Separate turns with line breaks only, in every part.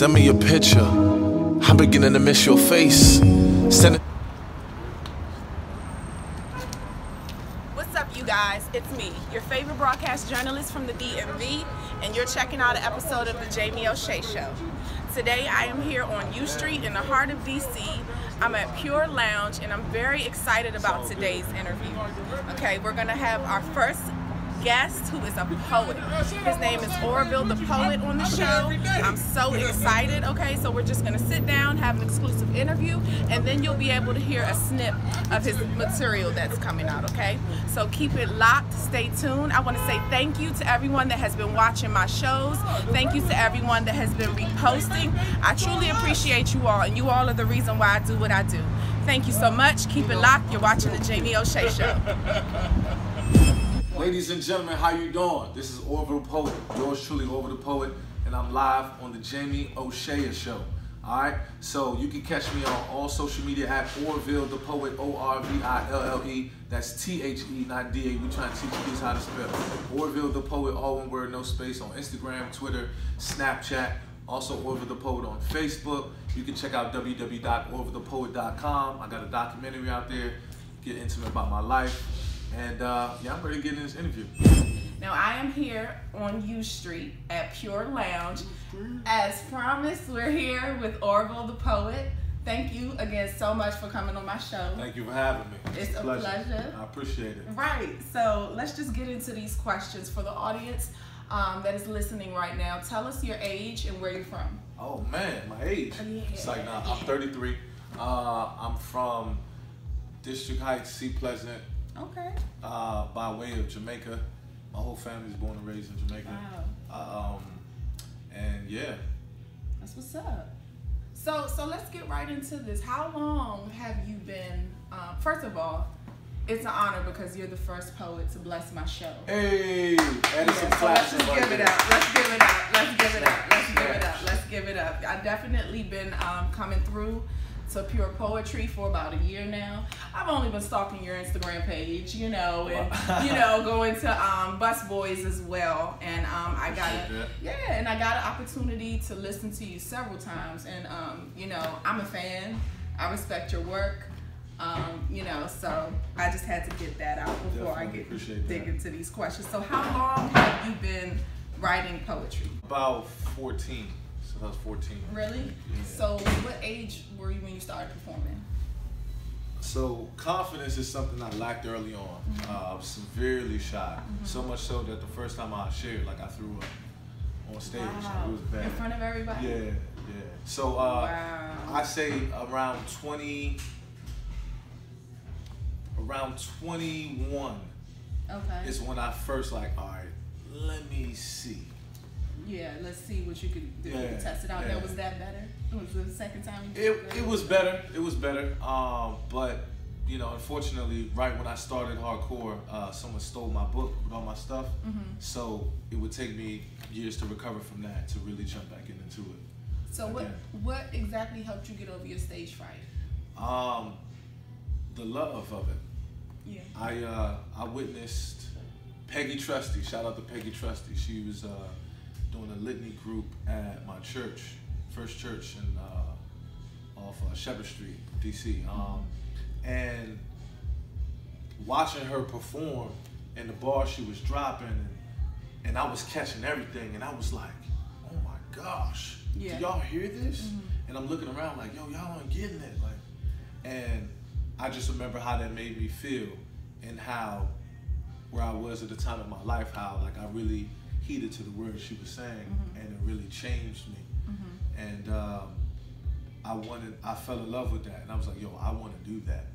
Send me a picture. I'm beginning to miss your face. Send it.
What's up, you guys? It's me, your favorite broadcast journalist from the DMV, and you're checking out an episode of the Jamie O'Shea Show. Today, I am here on U Street in the heart of DC. I'm at Pure Lounge, and I'm very excited about today's interview. Okay, we're gonna have our first guest, who is a poet. His name is Orville The Poet on the show. I'm so excited. Okay, so we're just gonna sit down, have an exclusive interview, and then you'll be able to hear a snip of his material that's coming out. Okay, so keep it locked, stay tuned. I want to say thank you to everyone that has been watching my shows. Thank you to everyone that has been reposting. I truly appreciate you all, and you all are the reason why I do what I do. Thank you so much. Keep it locked. You're watching the Jamie O'Shea Show.
Ladies and gentlemen, how you doing? This is Orville the Poet, yours truly, Orville the Poet, and I'm live on the Jamie O'Shea Show. Alright, so you can catch me on all social media at Orville the Poet, O-R-V-I-L-L-E. That's T-H-E, not D-A. We trying to teach you kids how to spell. Orville the Poet, all one word, no space, on Instagram, Twitter, Snapchat. Also Orville the Poet on Facebook. You can check out www.orvillethepoet.com. I got a documentary out there, get intimate about my life. And yeah, I'm ready to get in this interview.
Now, I am here on U Street at Pure Lounge. As promised, we're here with Orville the Poet. Thank you again so much for coming on my show.
Thank you for having me.
It's a pleasure.
I appreciate it.
Right. So let's just get into these questions for the audience that is listening right now. Tell us your age and where you're from.
Oh man, my age.
Yeah.
It's like, nah, I'm 33. I'm from District Heights, Sea Pleasant.
Okay.
By way of Jamaica. My whole family's born and raised in Jamaica.
Wow.
And yeah.
That's what's up. So let's get right into this. How long have you been, first of all, it's an honor because you're the first poet to bless my show.
Hey, Edison
so let's just give it up. Let's give it up. Let's give it up. Let's give it up. Let's give it up. I've definitely been coming through to Pure Poetry for about a year now. I've only been stalking your Instagram page, you know, and going to Bus Boys as well. And I got an opportunity to listen to you several times. And you know, I'm a fan. I respect your work. You know, so I just had to get that out before I dig into these questions. So how long have you been writing poetry?
About 14. So I was 14.
Really?
Yeah.
So what age were you when you started performing?
So confidence is something I lacked early on. I was severely shy. So much so that the first time I shared, like I threw up on stage.
Wow.
It was bad.
In front of everybody?
Yeah, yeah. So I say around 21 is when I first like, all right, let me see.
Yeah, let's see what you could do. Yeah, test it out. Yeah. Was that better? Was it the second time you did
it was better. It was better. But you know, unfortunately, right when I started hardcore, someone stole my book with all my stuff. So it would take me years to recover from that to really jump back into it.
So what exactly helped you get over your stage fright?
The love of it.
Yeah.
I witnessed Peggy Trusty. Shout out to Peggy Trusty. She was doing a litany group at my church, First Church in off Shepherd Street, DC. And watching her perform and the bar she was dropping, and I was catching everything, and I was like, oh my gosh, do y'all hear this? And I'm looking around like, yo, y'all aren't getting it. Like, and I just remember how that made me feel, and how where I was at the time of my life, how like I really heeded to the words she was saying, and it really changed me. And I fell in love with that, and I was like, yo, I want to do that.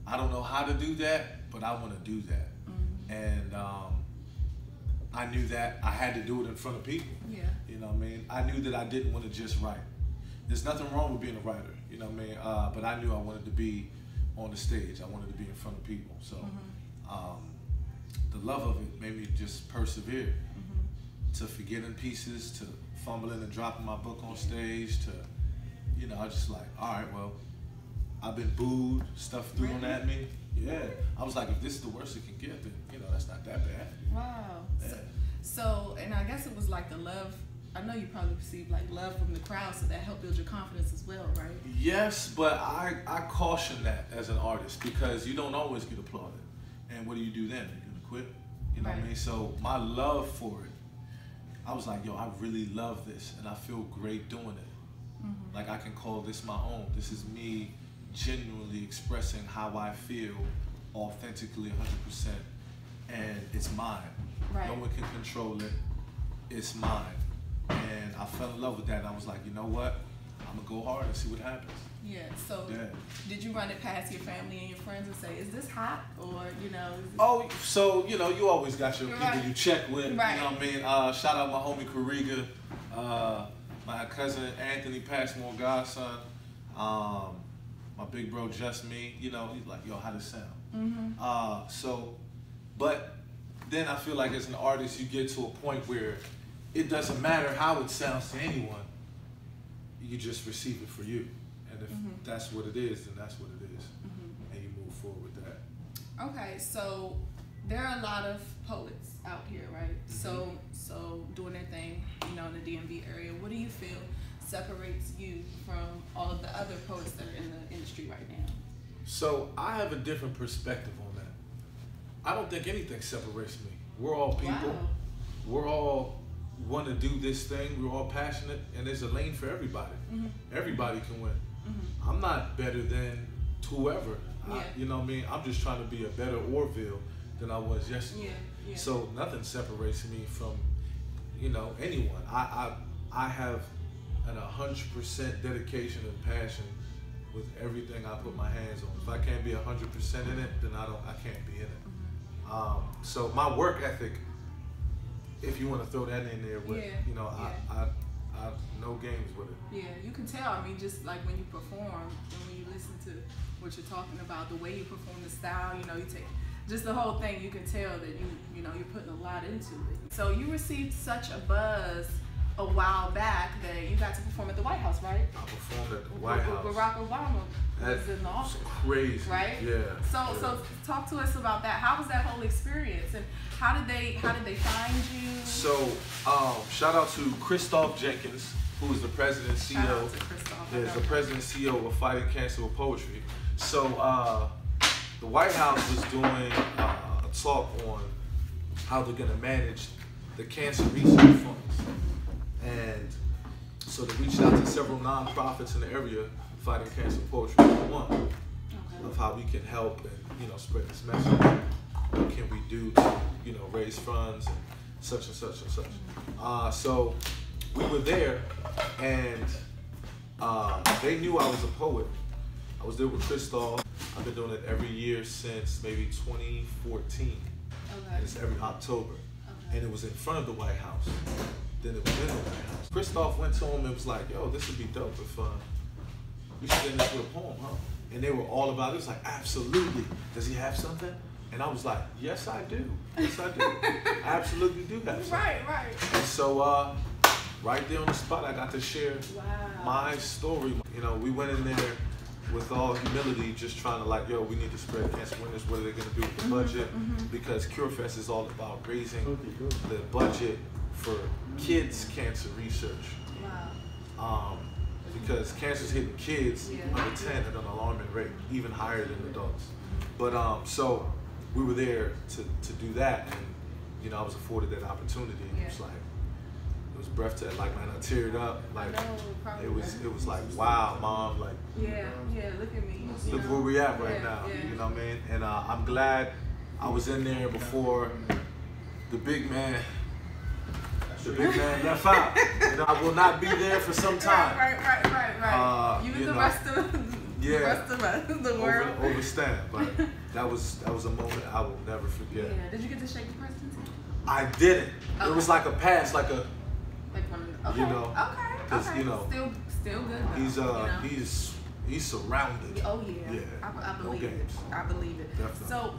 I don't know how to do that, but I want to do that. And I knew that I had to do it in front of people.
Yeah.
You know what I mean? I knew that I didn't want to just write. There's nothing wrong with being a writer, you know what I mean? But I knew I wanted to be on the stage. I wanted to be in front of people. So the love of it made me just persevere, to forgetting pieces, to fumbling and dropping my book on stage, to, you know, I just like, all right, well, I've been booed, stuff thrown at me. Yeah. I was like, if this is the worst it can get, then, you know, that's not that bad.
Wow.
Yeah.
So, and I guess it was like the love I know you probably received like love from the crowd, so that helped build your confidence as well, right?
Yes, but I caution that as an artist because you don't always get applauded. And what do you do then? You're gonna quit? You know what I mean? So my love for it, I was like, yo, I really love this and I feel great doing it. Mm-hmm. Like I can call this my own. This is me genuinely expressing how I feel authentically 100%. And it's mine.
Right.
No one can control it. It's mine. And I fell in love with that and I was like, you know what? I'm gonna go hard and see what happens.
Yeah, so did you run it past your family and your friends and say, is this hot? Or, you know?
Oh, so, you know, you always got your people you check with.
Right.
You know what I mean? Shout out my homie Kariga, my cousin Anthony Passmore godson, my big bro Just Me. You know, he's like, yo, how does it sound? Mm-hmm. But then I feel like as an artist, you get to a point where it doesn't matter how it sounds to anyone. You just receive it for you. And if that's what it is, then that's what it is. And you move forward with that.
Okay, so there are a lot of poets out here, right? So doing their thing, you know, in the DMV area. What do you feel separates you from all of the other poets that are in the industry right now?
So I have a different perspective on that. I don't think anything separates me. We're all people.
Wow.
We're all want to do this thing. We're all passionate, and there's a lane for everybody. Everybody can win. I'm not better than whoever. You know what I mean? I'm just trying to be a better Orville than I was yesterday. So nothing separates me from, you know, anyone. I have an 100% dedication and passion with everything I put my hands on. If I can't be 100% in it, then I can't be in it. So my work ethic, if you want to throw that in there, with you know, I no games with it.
Yeah, you can tell. I mean, just like when you perform and when you listen to what you're talking about, the way you perform, the style, you know, you take just the whole thing. You can tell that you know you're putting a lot into it. So you received such a buzz a while back that you got to perform at the White House, right?
I performed at the White House.
Barack Obama was in the office.
Crazy,
right?
Yeah.
So talk to us about that. How was that whole experience, and how did they find you?
So shout out to Christoph Jenkins, who is the president and CEO.
Shout out to Christoph.
Is the president and CEO of Fighting Cancer with Poetry. So the White House was doing a talk on how they're gonna manage the cancer research funds. And so they reached out to several nonprofits in the area fighting cancer poetry. One of how we can help and, you know, spread this message. What can we do to, you know, raise funds and such and such and such. So we were there, and they knew I was a poet. I was there with Christoph. I've been doing it every year since maybe 2014. It's every October. And it was in front of the White House. Then it was in the White House. Christoph went to him and was like, yo, this would be dope if we should end this with a poem, huh? And they were all about it. It was like, absolutely. Does he have something? And I was like, yes, I do. Yes, I do. I absolutely do have something.
Right.
And so right there on the spot, I got to share my story. You know, we went in there with all humility, just trying to like, yo, we need to spread cancer awareness. What are they going to do with the budget? Because CureFest is all about raising the budget for kids' cancer research. Because cancer's hitting kids under 10 at an alarming rate, even higher than adults. But so we were there to do that, and you know, I was afforded that opportunity, and it was breathtaking. Like, man, I teared up. Like, it was like, wow, Mom, like,
look at me.
Look where we at right now. You know what I mean? And I'm glad I was in there before the big man left out. You know, I will not be there for some time.
Right. You and the rest of us, the world.
Overstand, but that was a moment I will never forget.
Yeah. Did you get to shake the president's hand?
I didn't. Okay. It was like a pass, like a.
Like one of the,
you know.
Okay.
You know.
Still good though.
He's surrounded.
Oh yeah. I believe it. I believe it.
Definitely.
So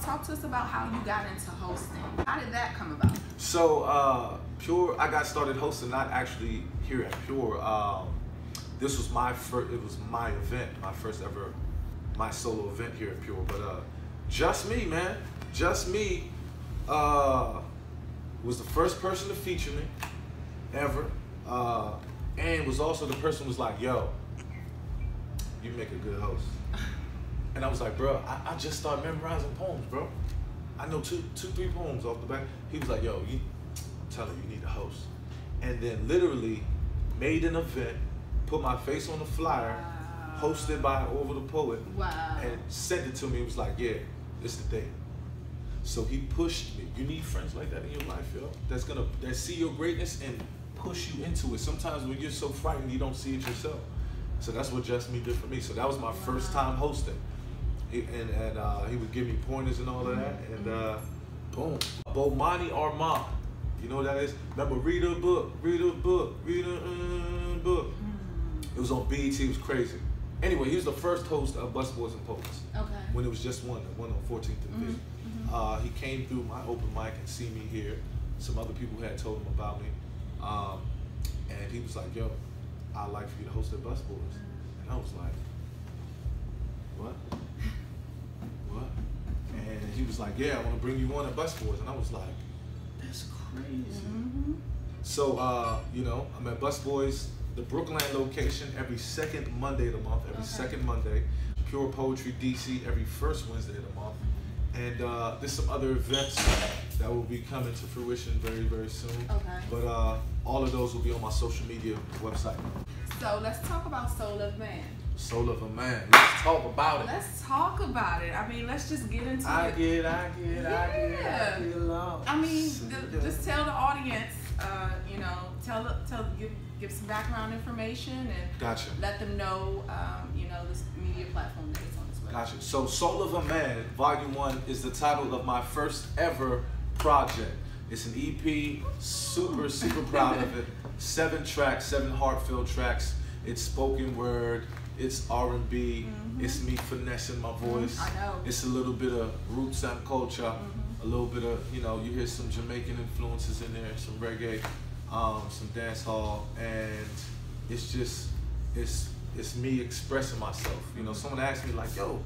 talk to us about how you got into hosting. How did that come about?
So Pure, I got started hosting not actually here at Pure. This was my first. It was my event, my first ever, my solo event here at Pure. But Just Me, man. Just Me was the first person to feature me ever. And was also the person who was like, yo, you make a good host. And I was like, bro, I just started memorizing poems, bro. I know two, 3 poems off the back. He was like, yo, I'm telling you, you need a host. And then literally made an event, put my face on the flyer, hosted by Orville The Poet, and sent it to me. He was like, yeah, it's the day. So he pushed me. You need friends like that in your life, yo. That see your greatness and push you into it. Sometimes when you're so frightened, you don't see it yourself. So that's what Just Me did for me. So that was my first time hosting. And he would give me pointers and all of that. And boom. Bomani Armand. You know what that is? Remember, read a book, read a book, read a book. It was on BET, it was crazy. Anyway, he was the first host of Busboys and Poets. Okay. When it was just one on 14th and 5th. He came through my open mic and see me here. Some other people had told him about me. And he was like, yo, I'd like for you to host at Busboys. And I was like, what? What? And he was like, yeah, I want to bring you on at Busboys. And I was like, that's crazy. So, you know, I'm at Busboys, the Brookline location, every second Monday of the month, every second Monday. Pure Poetry DC every first Wednesday of the month. And there's some other events that will be coming to fruition very, very soon. But all of those will be on my social media website.
So let's talk about Soul of Man.
Soul of a Man. Let's talk about it.
Let's talk about it. I mean, let's just get into it.
I get along.
I mean, just tell the audience, you know, give some background information and let them know, you know, this media platform that it's on as well.
Gotcha. So Soul of a Man, Volume 1 is the title of my first ever project. It's an EP, super, super proud of it. 7 tracks, 7 heartfelt tracks. It's spoken word, it's R&B, it's me finessing my voice.
I know.
It's a little bit of roots and culture, a little bit of, you know, you hear some Jamaican influences in there, some reggae, some dance hall, and it's just, it's me expressing myself. You know, someone asked me like, yo,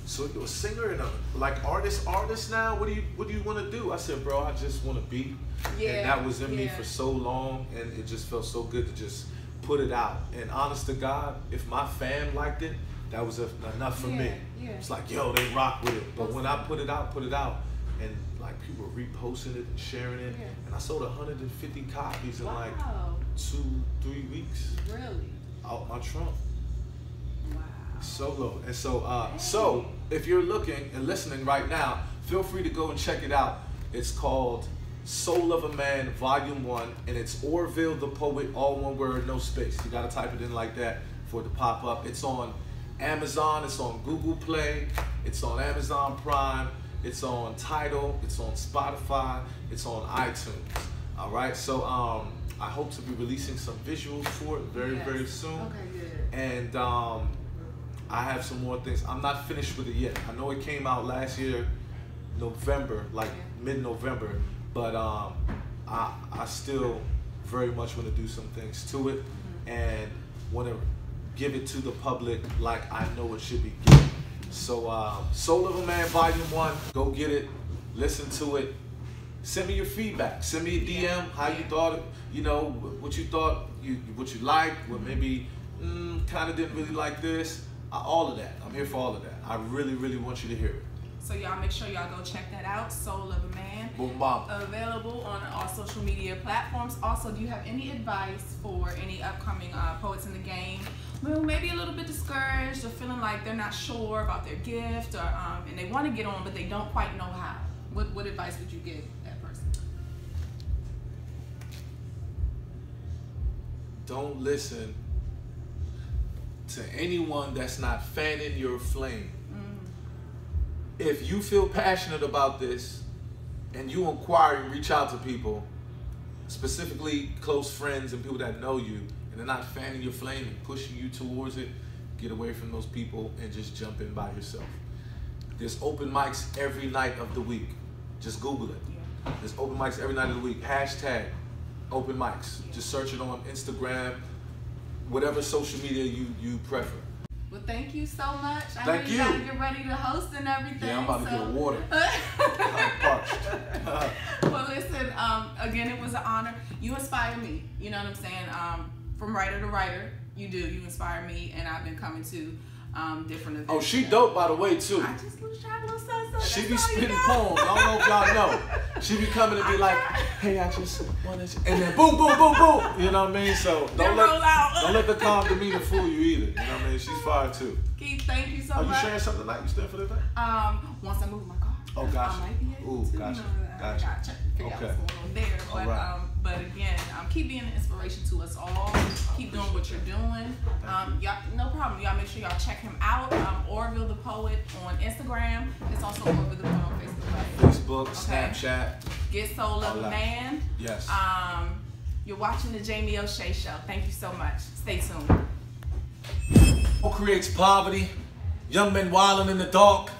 so you're a singer and a like artist now? What do you want to do? I said, bro, I just want to be. And that was in me for so long, and it just felt so good to just put it out. And honest to God, if my fam liked it, that was enough for me. It's like, yo, they rock with it. But when I put it out, and like people were reposting it and sharing it, and I sold 150 copies in like 2-3 weeks.
Really?
Out my trunk. Solo. And so so if you're looking and listening right now, feel free to go and check it out. It's called Soul of a Man Volume 1, and it's Orville The Poet, all one word, no space. You gotta type it in like that for it to pop up. It's on Amazon, it's on Google Play, it's on Amazon Prime, it's on Tidal, it's on Spotify, it's on iTunes. All right, so I hope to be releasing some visuals for it very, very soon.
Okay, good.
And I have some more things. I'm not finished with it yet. I know it came out last year, November, like mid-November, but I still very much want to do some things to it and want to give it to the public like I know it should be given. So Soul of a Man Volume 1, go get it, listen to it, send me your feedback, send me a DM, how you thought it, you know, what you thought, what you liked, what maybe kind of didn't really like this. All of that. I'm here for all of that. I really, really want you to hear it.
So y'all make sure y'all go check that out. Soul of a Man.
Boom, bam.
Available on all social media platforms. Also, do you have any advice for any upcoming poets in the game who may be a little bit discouraged or feeling like they're not sure about their gift, or and they want to get on but they don't quite know how? What advice would you give that person?
Don't listen to anyone that's not fanning your flame. If you feel passionate about this and you inquire and reach out to people, specifically close friends and people that know you, and they're not fanning your flame and pushing you towards it, get away from those people and just jump in by yourself. There's open mics every night of the week. Just Google it. There's open mics every night of the week. Hashtag open mics. Just search it on Instagram, whatever social media you prefer.
Well, thank you so much.
Thank you.
Gotta get ready to host and everything.
Yeah, I'm about to get water. I'm parched.
Well, listen, again, it was an honor. You inspire me. You know what I'm saying? From writer to writer, you do. You inspire me, and I've been coming to different events.
Oh, she dope, by the way, too.
I just was trying a little something.
She be spitting poems. I don't know if y'all know. She be coming to be like, hey, I just wanted to, and then boom, boom, boom, boom. You know what I mean? So don't let the calm demeanor fool you either. You know what I mean? She's fire too.
Keith, thank you so much.
Are you sharing something tonight? You still for the event?
Once I move my car.
Oh, gotcha.
I might be able to.
Gotcha.
I gotta check to figure out what's going on there. But
right.
But again, keep being an inspiration to us all. Keep doing what you're doing. Y'all, no problem. Y'all make sure y'all check him out. Orville The Poet on Instagram. It's also Orville The Poet on
Facebook, Snapchat.
Get Soul of a Man.
Yes.
You're watching the Jamie O'Shea Show. Thank you so much. Stay tuned.
What creates poverty? Young men wilding in the dark.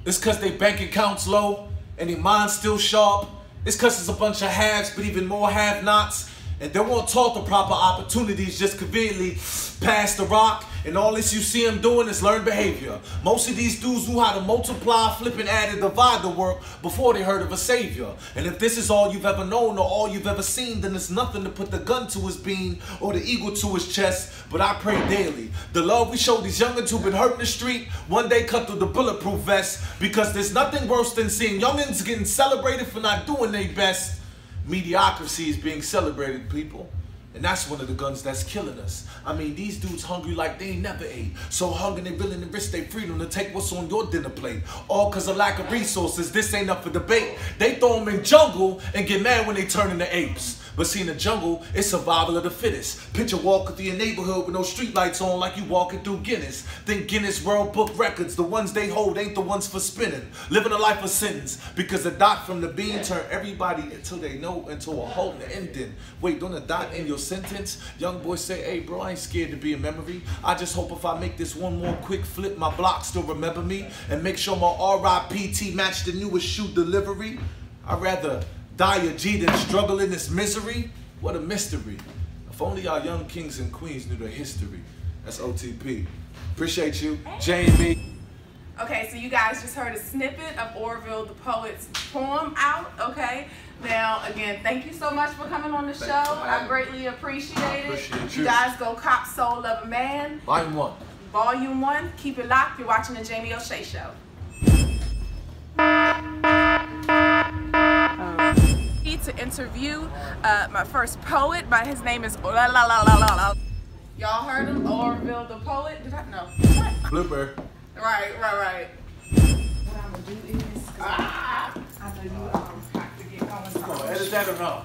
It's cause they bank accounts low and their minds still sharp. It's cause it's a bunch of haves, but even more have-nots. And they won't talk the proper opportunities, just conveniently pass the rock. And all this you see them doing is learned behavior. Most of these dudes knew how to multiply, flip, and add and divide the work before they heard of a savior. And if this is all you've ever known or all you've ever seen, then it's nothing to put the gun to his bean or the eagle to his chest. But I pray daily, the love we show these youngins who've been hurt in the street, one day cut through the bulletproof vest. Because there's nothing worse than seeing youngins getting celebrated for not doing their best. Mediocrity is being celebrated, people. And that's one of the guns that's killing us. I mean, these dudes hungry like they ain't never ate. So hungry they willing to risk their freedom to take what's on your dinner plate. All cause of lack of resources. This ain't up for debate. They throw them in jungle and get mad when they turn into apes. But see, in the jungle, it's survival of the fittest. Picture walking through your neighborhood with no street lights on like you walking through Guinness. Think Guinness World Book records, the ones they hold ain't the ones for spinning. Living a life of sentence, because the dot from the bean turn everybody until they know into a whole ending. Wait, don't a dot in your sentence? Young boy say, hey bro, I ain't scared to be a memory. I just hope if I make this one more quick flip, my block still remember me. And make sure my RIPT match the newest shoe delivery. I'd rather die a G than struggle in this misery. What a mystery. If only our young kings and queens knew their history. That's OTP. Appreciate you, Jamie.
Okay, so you guys just heard a snippet of Orville the Poet's poem out, okay? Now, again, thank you so much for coming on the show. I greatly appreciate it. You guys go cop Soul of a Man.
Volume 1.
Volume 1. Keep it locked. You're watching the Jamie O'Shea Show. To interview my first poet, his name is Y'all heard him? Orville the Poet? Did I know?
Blooper.
Right. What I'm gonna do is, I know you have to get going.
Come on, edit that or no?